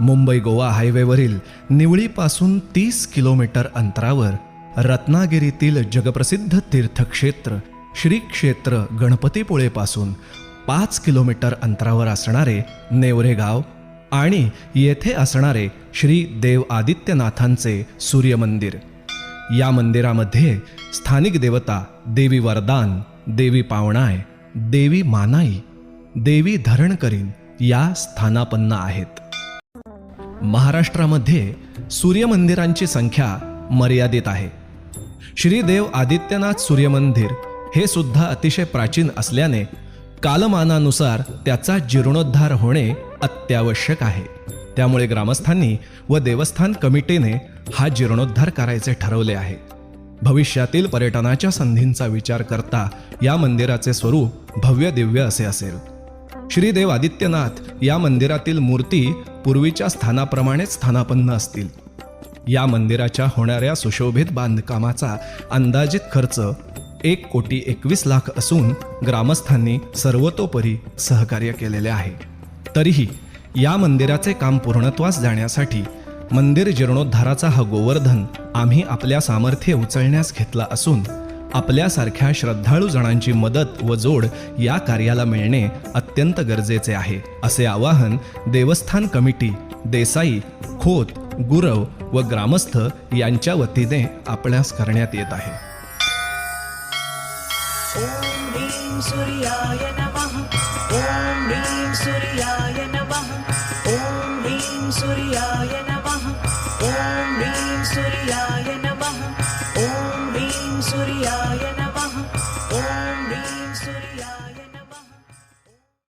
Mumbai Goa हायवेवरील निवळीपासून 30 kilometre अंतरावर रत्नागिरीतील जगप्रसिद्ध तीर्थक्षेत्र श्री क्षेत्र गणपतीपुळेपासून 5 किलोमीटर अंतरावर असणारे नेवरे गाव आणि येथे असणारे श्री देव आदित्यनाथांचे सूर्यमंदिर। या मंदिरामध्ये स्थानिक देवता देवी वरदान, देवी पावणाय, देवी मानाई, देवी धरणकरीण या स्थानापन्न आहेत। महाराष्ट्रामध्ये सूर्यमंदिरांची संख्या मर्यादित आहे। श्री देव आदित्यनाथ सूर्यमंदिर हे सुद्धा अतिशय प्राचीन असल्याने कालमानानुसार त्याचा जीर्णोद्धार होणे अत्यावश्यक आहे। त्यामुळे ग्रामस्थांनी व देवस्थान कमिटीने हा जीर्णोद्धार करायचे ठरवले आहे। भविष्यातील पर्यटनाच्या संधींचा विचार करता या मंदिराचे स्वरूप भव्य दिव्य असे असेल। श्री देव आदित्यनाथ या मंदिरातील मूर्ती पूर्वीच्या स्थानाप्रमाणेच स्थानापन्न असतील। या मंदिराच्या होणाऱ्या सुशोभित बांधकामाचा अंदाजित खर्च 1,21,00,000 असून ग्रामस्थांनी सर्वतोपरी सहकार्य केलेले आहे। तरीही या मंदिराचे काम पूर्णत्वास जाण्यासाठी मंदिर जीर्णोद्धाराचा हा गोवर्धन आम्ही आपल्या सामर्थ्ये उचलण्यास घेतला असून आपल्यासारख्या श्रद्धाळू जणांची मदत व जोड या कार्याला मिळणे अत्यंत गरजेचे आहे, असे आवाहन देवस्थान कमिटी, देसाई, खोत, गुरव व ग्रामस्थ यांच्या वतीने आपल्यास करण्यात येत आहे। ओम ह्रीं सूर्याय नमः। ओम ह्रीं सूर्याय नमः।